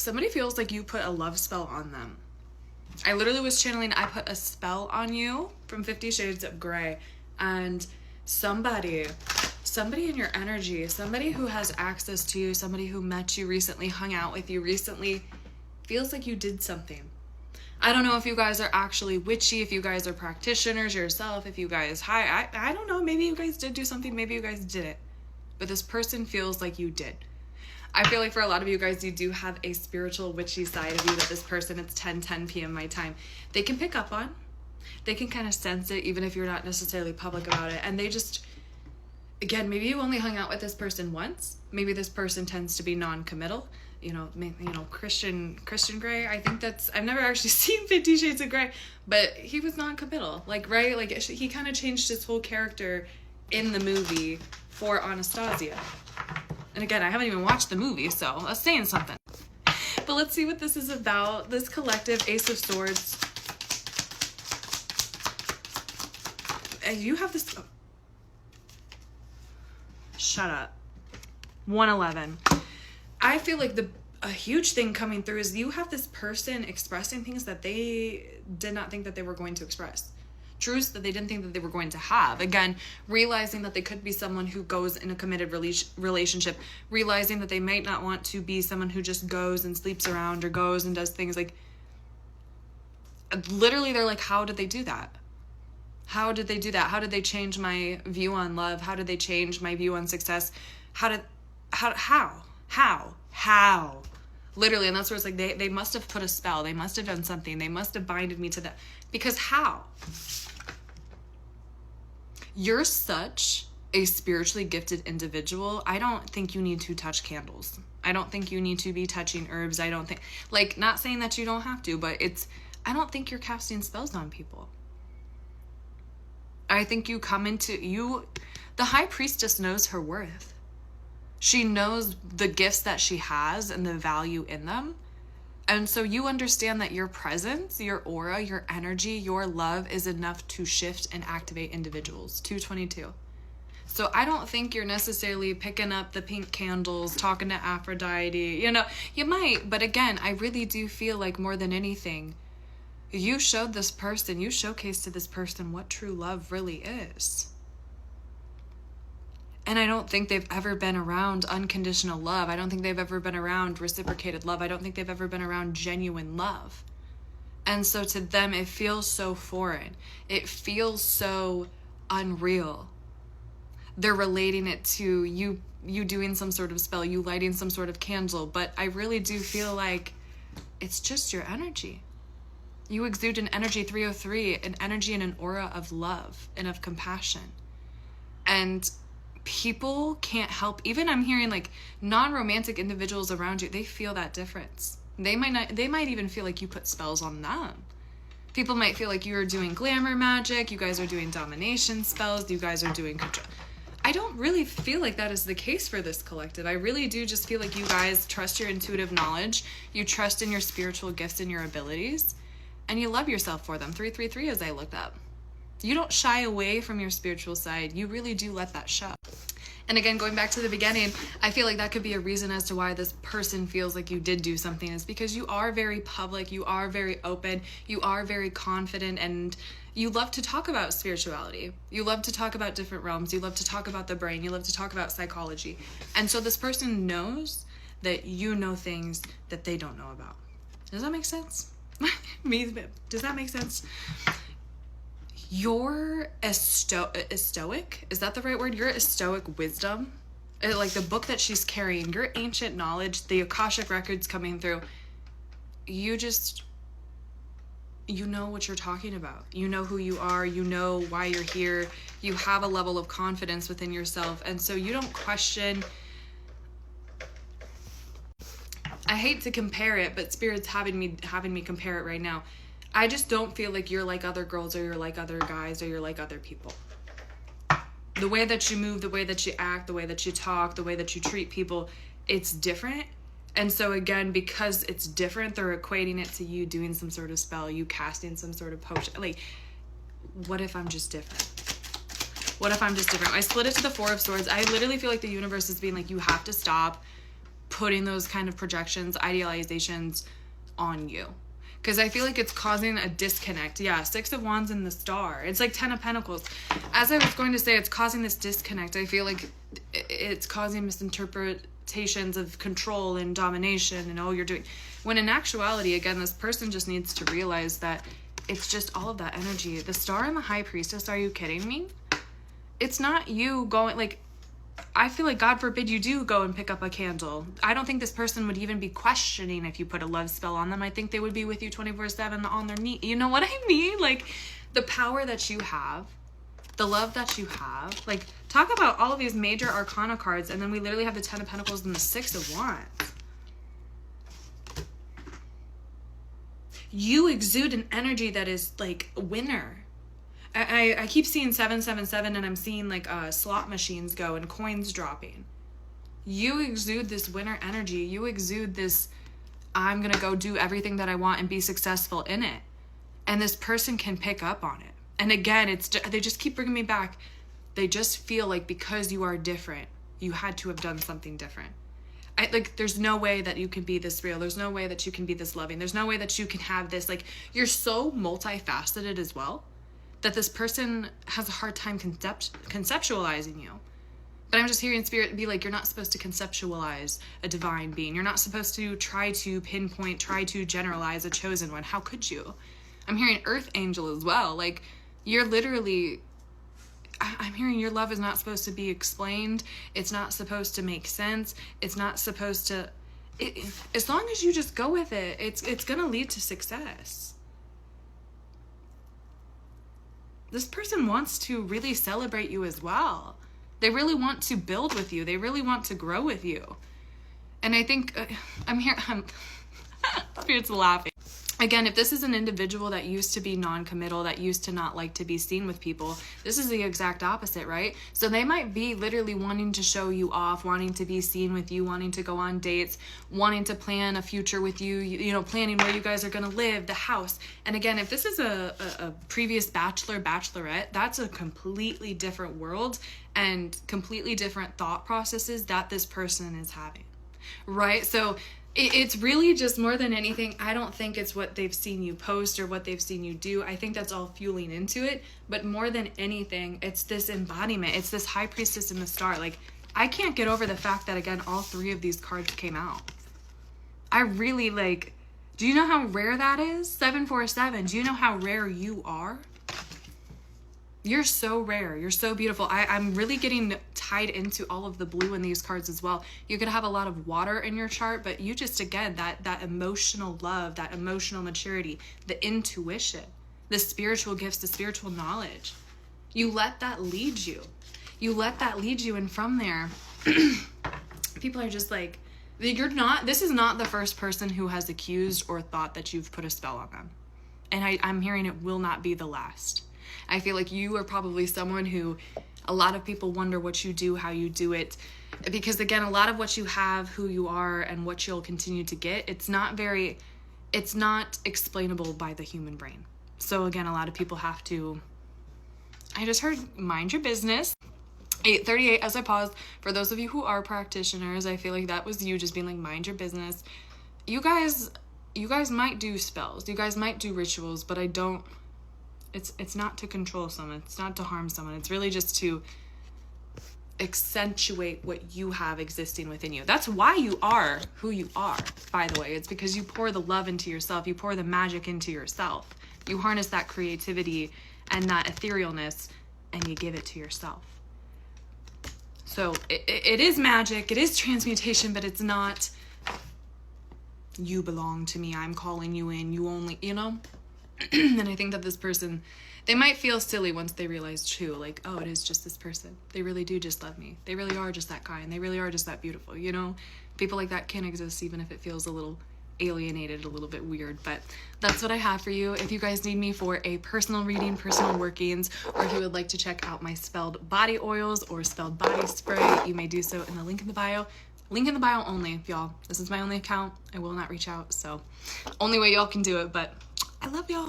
somebody feels like you put a love spell on them. I literally was channeling, I put a spell on you from 50 Shades of Grey. And somebody in your energy, somebody who has access to you, somebody who met you recently, hung out with you recently, feels like you did something. I don't know if you guys are actually witchy, if you guys are practitioners yourself, if you guys, I don't know, maybe you guys did do something, maybe you guys didn't. But this person feels like you did. I feel like for a lot of you guys, you do have a spiritual witchy side of you that this person, it's 10 p.m. my time, they can pick up on. They can kind of sense it, even if you're not necessarily public about it. And they just, again, maybe you only hung out with this person once. Maybe this person tends to be non-committal. Christian Grey, I think I've never actually seen 50 Shades of Grey, but he was non-committal. Like, right? Like, he kind of changed his whole character in the movie for Anastasia. And again, I haven't even watched the movie, so that's saying something. But let's see what this is about. This collective, Ace of Swords. You have this... Oh. Shut up. 111. I feel like a huge thing coming through is you have this person expressing things that they did not think that they were going to express. Truths that they didn't think that they were going to have. Again, realizing that they could be someone who goes in a committed relationship. Realizing that they might not want to be someone who just goes and sleeps around or goes and does things like... Literally, they're like, how did they do that? How did they do that? How did they change my view on love? How did they change my view on success? How? Literally, and that's where it's like they must have put a spell. They must have done something. They must have binded me to that. Because how? You're such a spiritually gifted individual. I don't think you need to touch candles. I don't think you need to be touching herbs. I don't think, like, not saying that you don't have to, but I don't think you're casting spells on people. I think you come into the High Priestess knows her worth. She knows the gifts that she has and the value in them. And so you understand that your presence, your aura, your energy, your love is enough to shift and activate individuals. 222. So I don't think you're necessarily picking up the pink candles, talking to Aphrodite. You might, but again, I really do feel like more than anything, you showed this person, you showcased to this person what true love really is. And I don't think they've ever been around unconditional love. I don't think they've ever been around reciprocated love. I don't think they've ever been around genuine love. And so to them, it feels so foreign. It feels so unreal. They're relating it to you doing some sort of spell, you lighting some sort of candle. But I really do feel like it's just your energy. You exude an energy, 303, an energy and an aura of love and of compassion. And people can't help, even I'm hearing like non-romantic individuals around you, they feel that difference. They might even feel like you put spells on them. People might feel like you're doing glamour magic, you guys are doing domination spells, you guys are doing control. I don't really feel like that is the case for this collective. I really do just feel like you guys trust your intuitive knowledge, you trust in your spiritual gifts and your abilities, and you love yourself for them. 333 as I looked up. You don't shy away from your spiritual side. You really do let that show. And again, going back to the beginning, I feel like that could be a reason as to why this person feels like you did do something, is because you are very public, you are very open, you are very confident, and you love to talk about spirituality. You love to talk about different realms. You love to talk about the brain. You love to talk about psychology. And so this person knows that you know things that they don't know about. Does that make sense? Does that make sense? You're a stoic? Is that the right word? You're a stoic wisdom. Like the book that she's carrying, your ancient knowledge, the Akashic records coming through. You know what you're talking about. You know who you are. You know why you're here. You have a level of confidence within yourself. And so you don't question. I hate to compare it, but Spirit's having me compare it right now. I just don't feel like you're like other girls, or you're like other guys, or you're like other people. The way that you move, the way that you act, the way that you talk, the way that you treat people, it's different. And so again, because it's different, they're equating it to you doing some sort of spell, you casting some sort of potion. Like, what if I'm just different? What if I'm just different? I split it to the Four of Swords. I literally feel like the universe is being like, you have to stop putting those kind of projections, idealizations on you. Because I feel like it's causing a disconnect. Yeah, Six of Wands and the Star. It's like Ten of Pentacles. As I was going to say, it's causing this disconnect. I feel like it's causing misinterpretations of control and domination and, oh, you're doing... When in actuality, again, this person just needs to realize that it's just all of that energy. The Star and the High Priestess, are you kidding me? It's not you going, like... I feel like, God forbid, you do go and pick up a candle. I don't think this person would even be questioning if you put a love spell on them. I think they would be with you 24/7 on their knee. You know what I mean? Like, the power that you have, the love that you have. Like, talk about all of these major arcana cards, and then we literally have the Ten of Pentacles and the Six of Wands. You exude an energy that is, like, winner. I keep seeing 777 and I'm seeing like slot machines go and coins dropping. You exude this winner energy. You exude this, I'm going to go do everything that I want and be successful in it. And this person can pick up on it. And again, they just keep bringing me back. They just feel like because you are different, you had to have done something different. There's no way that you can be this real. There's no way that you can be this loving. There's no way that you can have this, like, you're so multifaceted as well, that this person has a hard time conceptualizing you. But I'm just hearing Spirit be like, you're not supposed to conceptualize a divine being. You're not supposed to try to pinpoint, try to generalize a chosen one. How could you? I'm hearing Earth Angel as well. Like, you're literally... I'm hearing your love is not supposed to be explained. It's not supposed to make sense. It's not supposed to... as long as you just go with it, it's going to lead to success. This person wants to really celebrate you as well. They really want to build with you. They really want to grow with you. And I think I'm Spirit's laughing. Again, if this is an individual that used to be non-committal, that used to not like to be seen with people, this is the exact opposite, right? So they might be literally wanting to show you off, wanting to be seen with you, wanting to go on dates, wanting to plan a future with you, you know, planning where you guys are going to live, the house. And again, if this is a previous bachelor, bachelorette, that's a completely different world and completely different thought processes that this person is having, right? So it's really just more than anything, I don't think it's what they've seen you post or what they've seen you do. I think that's all fueling into it. But more than anything, it's this embodiment. It's this High Priestess and the Star. Like, I can't get over the fact that, again, all three of these cards came out. I really, like, do you know how rare that is? 747. Do you know how rare you are? You're so rare. You're so beautiful. I'm really getting tied into all of the blue in these cards as well. You could have a lot of water in your chart, but you just, again, that emotional love, that emotional maturity, the intuition, the spiritual gifts, the spiritual knowledge. You let that lead you. You let that lead you. And from there, people are just like, this is not the first person who has accused or thought that you've put a spell on them. And I'm hearing it will not be the last. I feel like you are probably someone who a lot of people wonder what you do, how you do it. Because again, a lot of what you have, who you are, and what you'll continue to get, it's not explainable by the human brain. So again, a lot of people have to, I just heard, mind your business. 8:38 as I paused. For those of you who are practitioners, I feel like that was you just being like, mind your business. You guys might do spells. You guys might do rituals, but it's not to control someone. It's not to harm someone. It's really just to accentuate what you have existing within you. That's why you are who you are, by the way. It's because you pour the love into yourself. You pour the magic into yourself. You harness that creativity and that etherealness and you give it to yourself. So it is magic. It is transmutation, but it's not you belong to me. I'm calling you in. You only, you know? And I think that this person, they might feel silly once they realize too, like, oh, it is just this person. They really do just love me. They really are just that kind. They really are just that beautiful, you know? People like that can exist even if it feels a little alienated, a little bit weird. But that's what I have for you. If you guys need me for a personal reading, personal workings, or if you would like to check out my spelled body oils or spelled body spray, you may do so in the link in the bio. Link in the bio only, y'all. This is my only account. I will not reach out, so only way y'all can do it, but I love y'all.